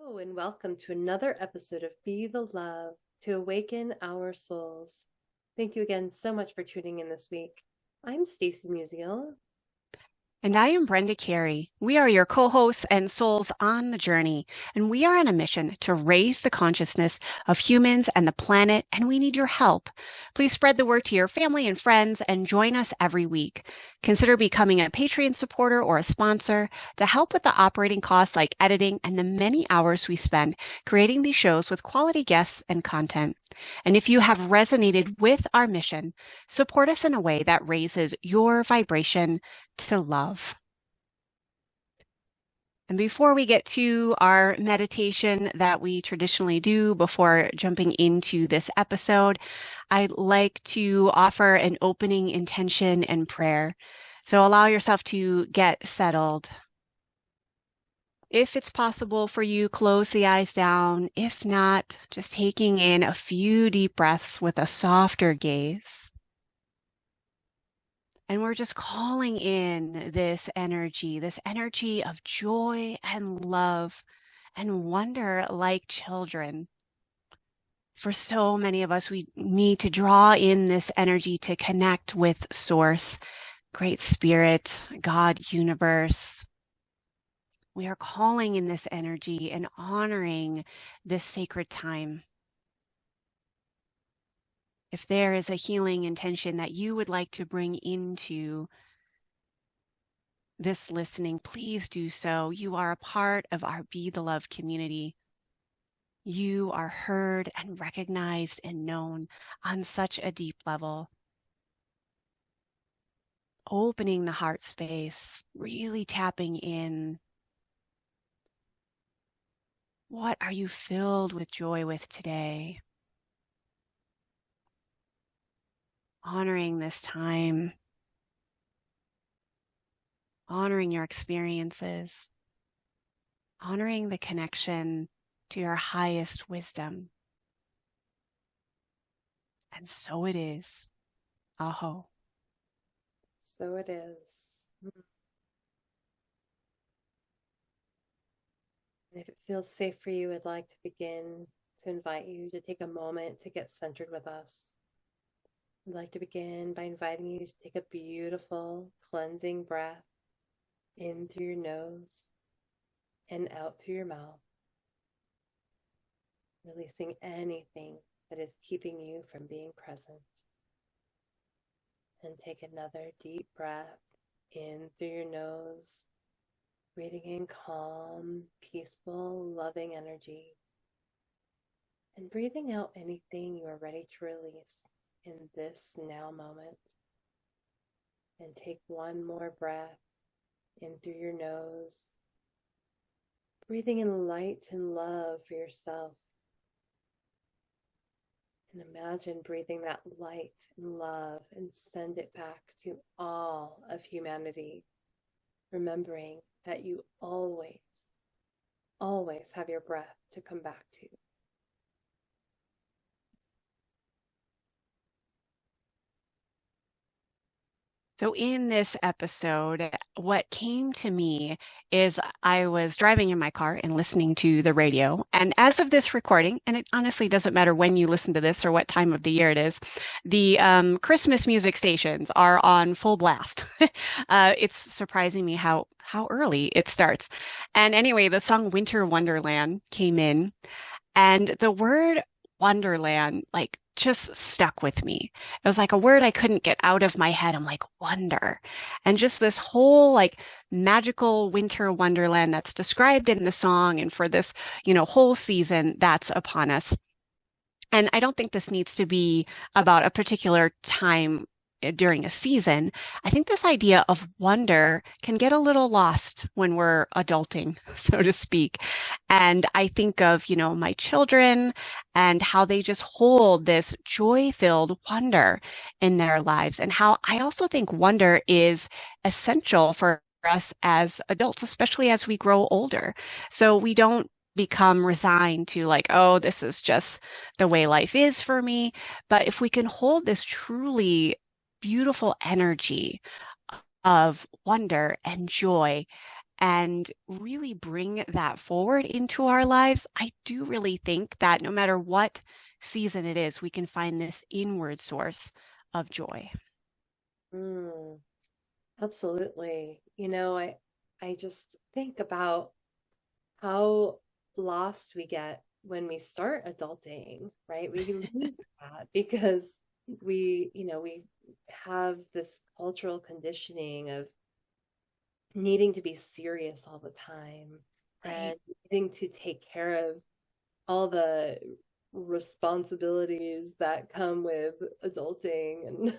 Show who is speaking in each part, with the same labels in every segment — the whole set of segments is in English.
Speaker 1: Hello, and welcome to another episode of Be the Love to Awaken Our Souls. Thank you again so much for tuning in this week. I'm Stacy Musial.
Speaker 2: And I am Brenda Carey. We are your co-hosts and souls on the journey, and we are on a mission to raise the consciousness of humans and the planet, and we need your help. Please spread the word to your family and friends and join us every week. Consider becoming a Patreon supporter or a sponsor to help with the operating costs like editing and the many hours we spend creating these shows with quality guests and content. And if you have resonated with our mission, support us in a way that raises your vibration to love. And before we get to our meditation that we traditionally do before jumping into this episode, I'd like to offer an opening intention and prayer. So allow yourself to get settled. If it's possible for you, close the eyes down. If not, just taking in a few deep breaths with a softer gaze. And we're just calling in this energy of joy and love and wonder like children. For so many of us, we need to draw in this energy to connect with Source, Great Spirit, God, Universe. We are calling in this energy and honoring this sacred time. If there is a healing intention that you would like to bring into this listening, please do so. You are a part of our Be the Love community. You are heard and recognized and known on such a deep level. Opening the heart space, really tapping in. What are you filled with joy with today? Honoring this time, honoring your experiences, honoring the connection to your highest wisdom. And so it is. Aho.
Speaker 1: So it is. And if it feels safe for you, I'd like to begin to invite you to take a moment to get centered with us. I'd like to begin by inviting you to take a beautiful cleansing breath in through your nose and out through your mouth, releasing anything that is keeping you from being present. And take another deep breath in through your nose, breathing in calm, peaceful, loving energy, and breathing out anything you are ready to release in this now moment. And take one more breath in through your nose, breathing in light and love for yourself. And imagine breathing that light and love and send it back to all of humanity, remembering that you always, always have your breath to come back to.
Speaker 2: So in this episode, what came to me is I was driving in my car and listening to the radio. And as of this recording, and it honestly doesn't matter when you listen to this or what time of the year it is, the Christmas music stations are on full blast. It's surprising me how early it starts. And anyway, the song Winter Wonderland came in, and the word Wonderland, like, just stuck with me. It was like a word I couldn't get out of my head. I'm like, wonder. And just this whole like magical winter wonderland that's described in the song and for this, whole season that's upon us. And I don't think this needs to be about a particular time during a season. I think this idea of wonder can get a little lost when we're adulting, so to speak. And I think of, my children and how they just hold this joy-filled wonder in their lives, and how I also think wonder is essential for us as adults, especially as we grow older. So we don't become resigned to like, oh, this is just the way life is for me. But if we can hold this truly beautiful energy of wonder and joy and really bring that forward into our lives, I do really think that no matter what season it is, we can find this inward source of joy.
Speaker 1: Mm, absolutely. I just think about how lost we get when we start adulting, right? We lose that because we have this cultural conditioning of needing to be serious all the time
Speaker 2: Right.
Speaker 1: and needing to take care of all the responsibilities that come with adulting and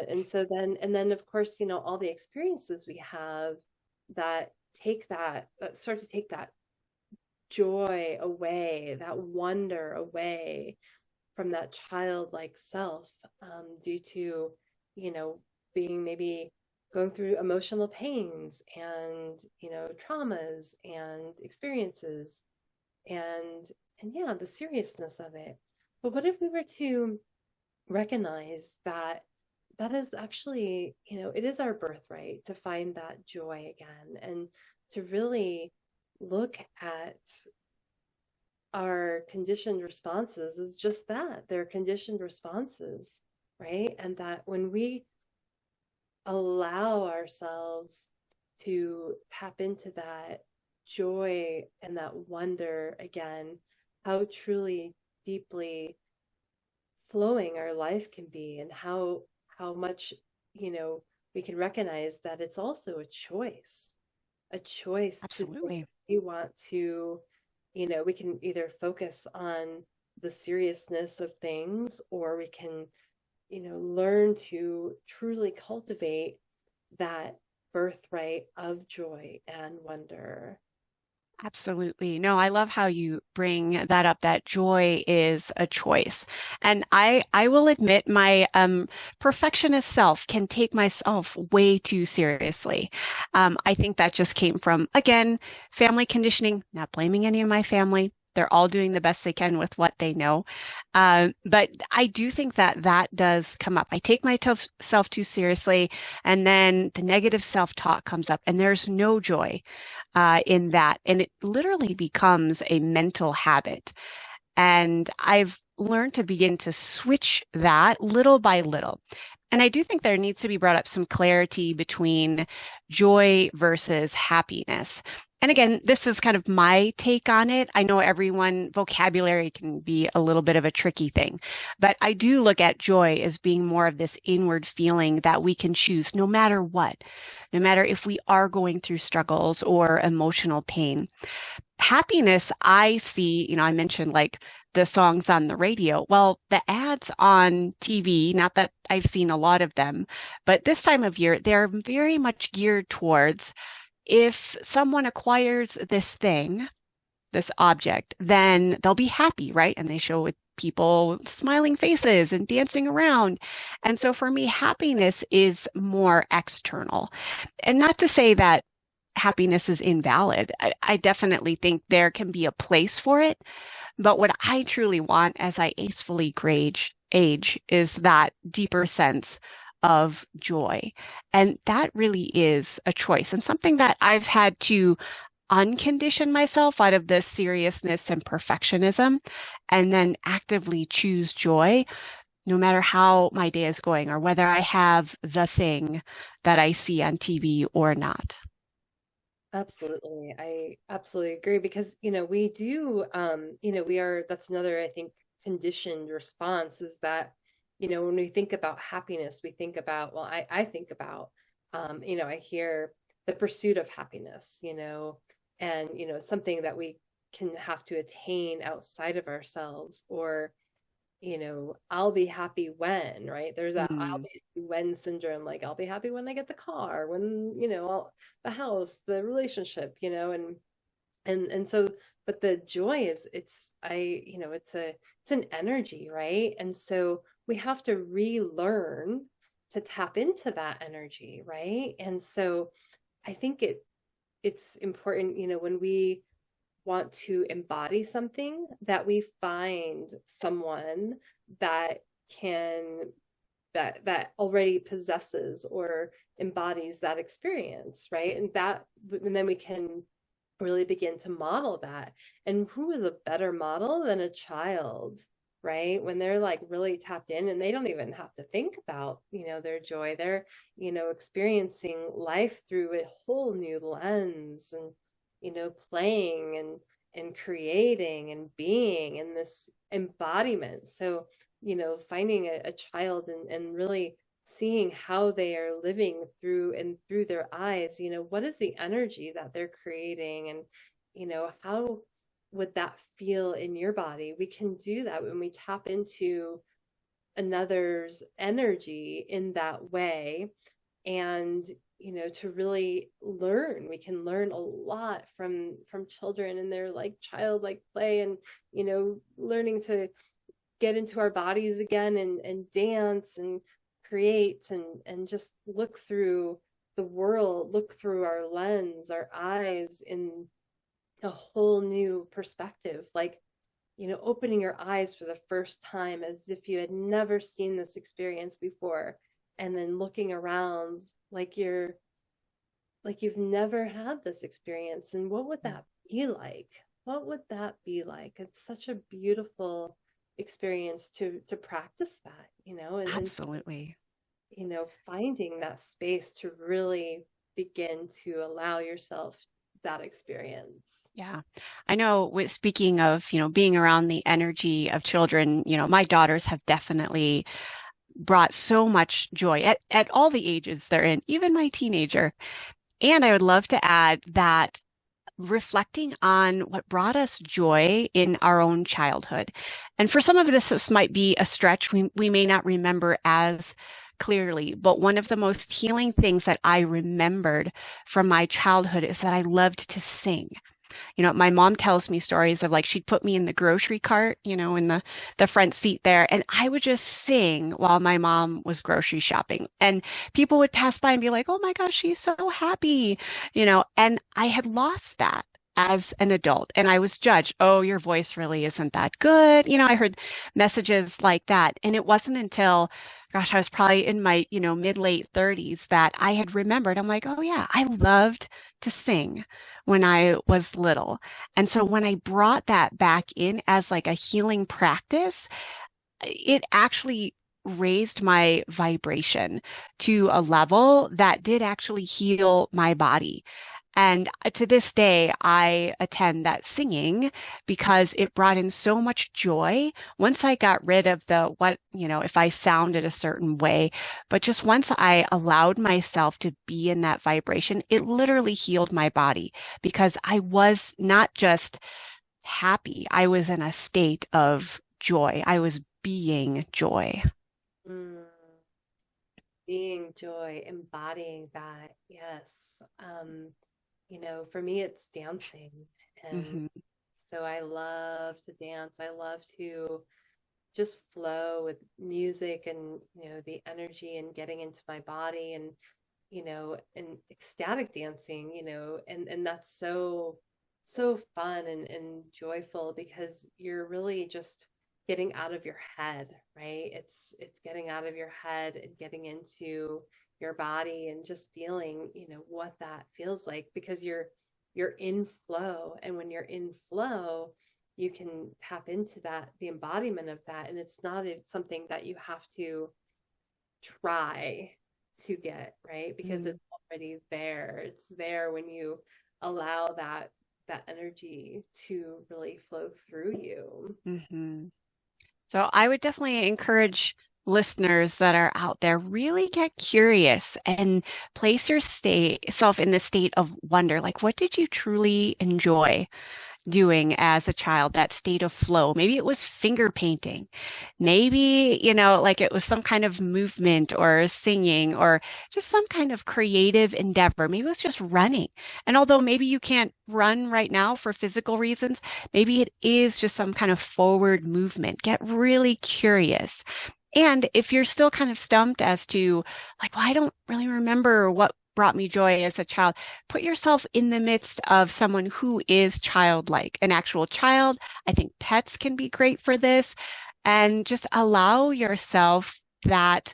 Speaker 1: and so then of course all the experiences we have that that start to take that joy away, that wonder away from that childlike self, due to, you know, being maybe going through emotional pains and, traumas and experiences and yeah, the seriousness of it. But what if we were to recognize that that is actually, it is our birthright to find that joy again and to really look at our conditioned responses as just that. They're conditioned responses, right? And that when we allow ourselves to tap into that joy and that wonder again, how truly deeply flowing our life can be and how much, you know, we can recognize that it's also a choice to say
Speaker 2: Absolutely.
Speaker 1: we want to, we can either focus on the seriousness of things or we can, learn to truly cultivate that birthright of joy and wonder.
Speaker 2: Absolutely. No, I love how you bring that up, that joy is a choice. And I will admit my perfectionist self can take myself way too seriously. I think that just came from, again, family conditioning, not blaming any of my family. They're all doing the best they can with what they know. But I do think that that does come up. I take myself too seriously, and then the negative self-talk comes up, and there's no joy in that. And it literally becomes a mental habit. And I've learned to begin to switch that little by little. And I do think there needs to be brought up some clarity between joy versus happiness. And again, this is kind of my take on it. I know everyone vocabulary can be a little bit of a tricky thing, but I do look at joy as being more of this inward feeling that we can choose no matter what, no matter if we are going through struggles or emotional pain. Happiness, I see, I mentioned like the songs on the radio. Well, the ads on TV, not that I've seen a lot of them, but this time of year, they're very much geared towards if someone acquires this thing, this object, then they'll be happy, right? And they show it people smiling faces and dancing around. And so for me, happiness is more external. And not to say that happiness is invalid. I definitely think there can be a place for it. But what I truly want as I age is that deeper sense of joy. And that really is a choice and something that I've had to uncondition myself out of the seriousness and perfectionism and then actively choose joy no matter how my day is going or whether I have the thing that I see on TV or not.
Speaker 1: Absolutely. I absolutely agree because, we do, that's another, I think, conditioned response is that, when we think about happiness, we think about, well, I think about, I hear the pursuit of happiness, and, something that we can have to attain outside of ourselves or, I'll be happy when, right? There's that I'll
Speaker 2: Mm,
Speaker 1: be happy when syndrome, like I'll be happy when I get the car, when, the house, the relationship, and so, but the joy is, it's an energy, right? And so we have to relearn to tap into that energy, right? And so I think it's important, when we want to embody something that we find someone that can that already possesses or embodies that experience, right? And then we can really begin to model that. And who is a better model than a child, right? When they're like really tapped in and they don't even have to think about, their joy. They're, experiencing life through a whole new lens, and, playing and creating and being in this embodiment. So, finding a child and really seeing how they are living through their eyes, what is the energy that they're creating, and how would that feel in your body? We can do that when we tap into another's energy in that way. And to really learn, we can learn a lot from children and their like childlike play, and learning to get into our bodies again, and dance and create, and just look through the world, look through our lens, our eyes, in a whole new perspective, like opening your eyes for the first time as if you had never seen this experience before, and then looking around like you've never had this experience. And what would that be like? What would that be like? It's such a beautiful experience to practice that,
Speaker 2: Absolutely.
Speaker 1: finding that space to really begin to allow yourself that experience.
Speaker 2: Yeah. I know speaking of, being around the energy of children, my daughters have definitely brought so much joy at all the ages they're in, even my teenager. And I would love to add that reflecting on what brought us joy in our own childhood. And for some of this might be a stretch. We may not remember as clearly, but one of the most healing things that I remembered from my childhood is that I loved to sing. My mom tells me stories of like she'd put me in the grocery cart, in the front seat there, and I would just sing while my mom was grocery shopping. And people would pass by and be like, "Oh my gosh, she's so happy," and I had lost that as an adult, and I was judged. "Oh, your voice really isn't that good." I heard messages like that. And it wasn't until, gosh, I was probably in my, mid late 30s that I had remembered. I'm like, "Oh yeah, I loved to sing when I was little." And so when I brought that back in as like a healing practice, it actually raised my vibration to a level that did actually heal my body. And to this day, I attend that singing because it brought in so much joy. Once I got rid of if I sounded a certain way, but just once I allowed myself to be in that vibration, it literally healed my body because I was not just happy. I was in a state of joy. I was being joy.
Speaker 1: Mm, being joy, embodying that. Yes. For me, it's dancing. And
Speaker 2: Hmm.
Speaker 1: so I love to dance. I love to just flow with music, and, the energy, and getting into my body, and ecstatic dancing, and that's so fun and joyful, because you're really just getting out of your head, right? It's getting out of your head and getting into your body, and just feeling, what that feels like, because you're in flow. And when you're in flow, you can tap into that, the embodiment of that. And it's not something that you have to try to get, right? Because it's already there. It's there when you allow that energy to really flow through you.
Speaker 2: Mm-hmm. So I would definitely encourage listeners that are out there, really get curious and place yourself in the state of wonder. Like, what did you truly enjoy doing as a child, that state of flow? Maybe it was finger painting. Maybe, like it was some kind of movement or singing or just some kind of creative endeavor. Maybe it was just running. And although maybe you can't run right now for physical reasons, maybe it is just some kind of forward movement. Get really curious. And if you're still kind of stumped as to like, well, I don't really remember what brought me joy as a child, put yourself in the midst of someone who is childlike, an actual child. I think pets can be great for this. And just allow yourself that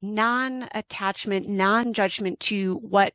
Speaker 2: non-attachment, non-judgment to what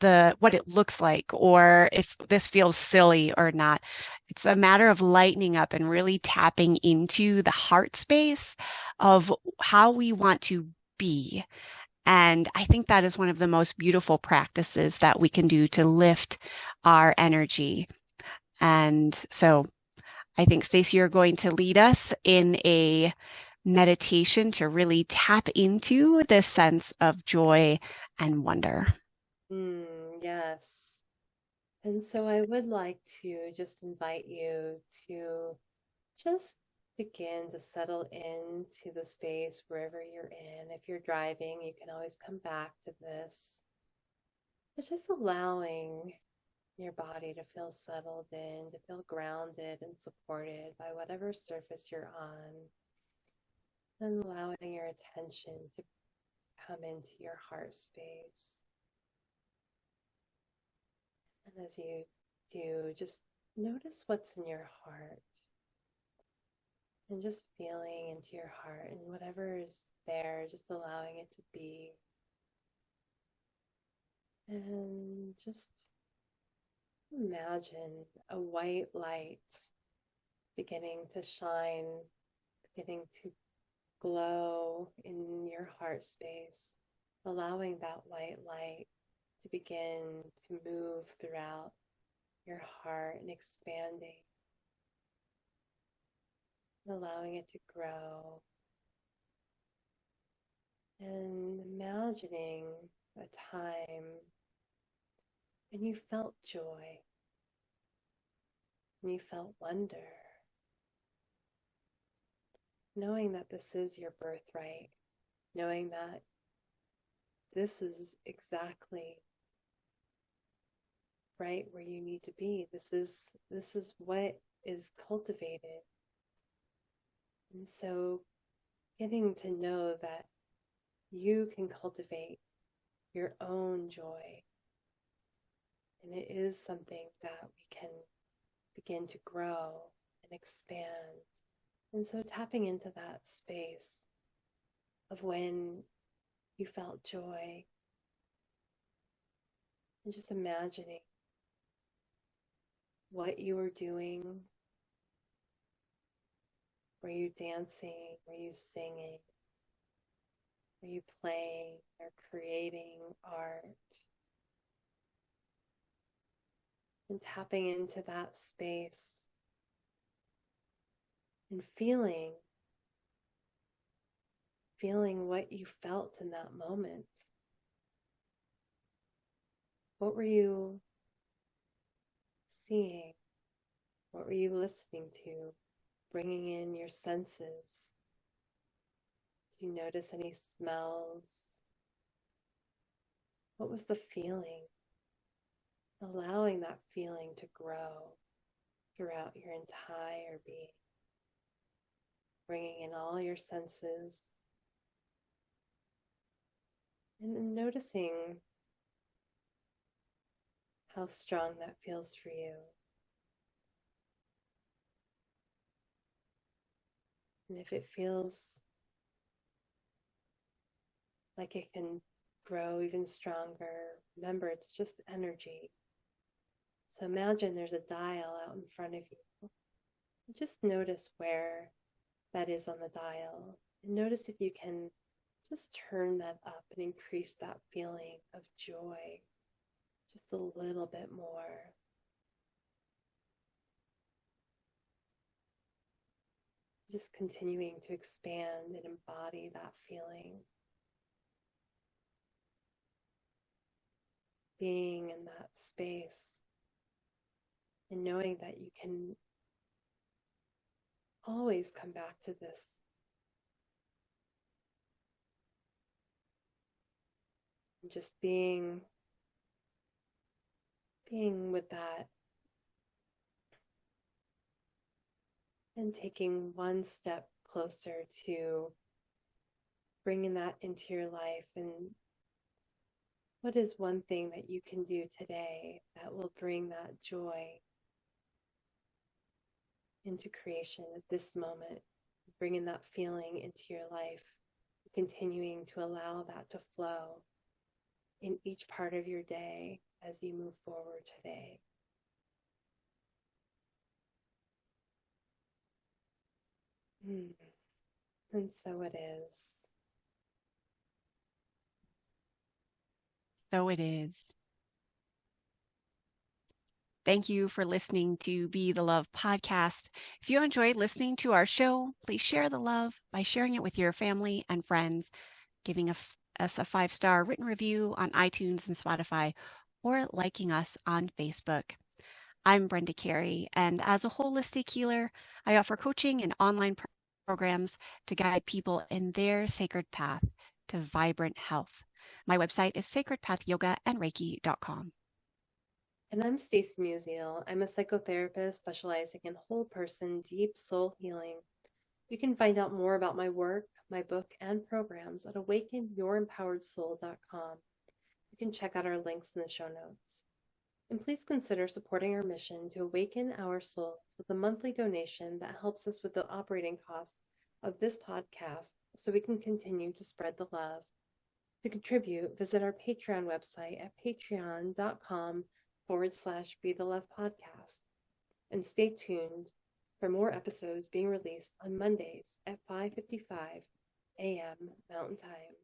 Speaker 2: it looks like or if this feels silly or not. It's a matter of lightening up and really tapping into the heart space of how we want to be. And I think that is one of the most beautiful practices that we can do to lift our energy. And so I think, Stacy, you're going to lead us in a meditation to really tap into this sense of joy and wonder.
Speaker 1: Yes. And so I would like to just invite you to just begin to settle into the space wherever you're in. If you're driving, you can always come back to this. But just allowing your body to feel settled in, to feel grounded and supported by whatever surface you're on, and allowing your attention to come into your heart space. And as you do, just notice what's in your heart and just feeling into your heart and whatever is there, just allowing it to be. And just imagine a white light beginning to shine, beginning to glow in your heart space, allowing that white light to begin to move throughout your heart and expanding, allowing it to grow. And imagining a time when you felt joy, when you felt wonder, knowing that this is your birthright, knowing that this is exactly right where you need to be. This is what is cultivated. And so getting to know that you can cultivate your own joy. And it is something that we can begin to grow and expand. And so tapping into that space of when you felt joy and just imagining what you were doing. Were you dancing? Were you singing? Were you playing or creating art? And tapping into that space and feeling what you felt in that moment. What were you seeing? What were you listening to? Bringing in your senses. Do you notice any smells? What was the feeling? Allowing that feeling to grow throughout your entire being. Bringing in all your senses. And noticing how strong that feels for you. And if it feels like it can grow even stronger, remember it's just energy. So imagine there's a dial out in front of you. Just notice where that is on the dial. And notice if you can just turn that up and increase that feeling of joy just a little bit more. Just continuing to expand and embody that feeling. Being in that space and knowing that you can always come back to this. And just being with that and taking one step closer to bringing that into your life. And what is one thing that you can do today that will bring that joy into creation at this moment, bringing that feeling into your life? You continuing to allow that to flow in each part of your day as you move forward today. And so it is.
Speaker 2: So it is. Thank you for listening to Be the Love podcast. If you enjoyed listening to our show, please share the love by sharing it with your family and friends, giving us a 5-star written review on iTunes and Spotify, or liking us on Facebook. I'm Brenda Carey, and as a holistic healer, I offer coaching and online programs to guide people in their sacred path to vibrant health. My website is sacredpathyogaandreiki.com.
Speaker 1: And I'm Stacy Musial. I'm a psychotherapist specializing in whole person, deep soul healing. You can find out more about my work, my book, and programs at awakenyourempoweredsoul.com. You can check out our links in the show notes. And please consider supporting our mission to awaken our souls with a monthly donation that helps us with the operating costs of this podcast so we can continue to spread the love. To contribute, visit our Patreon website at patreon.com/Be the Love podcast. And stay tuned for more episodes being released on Mondays at 5:55 a.m. Mountain Time.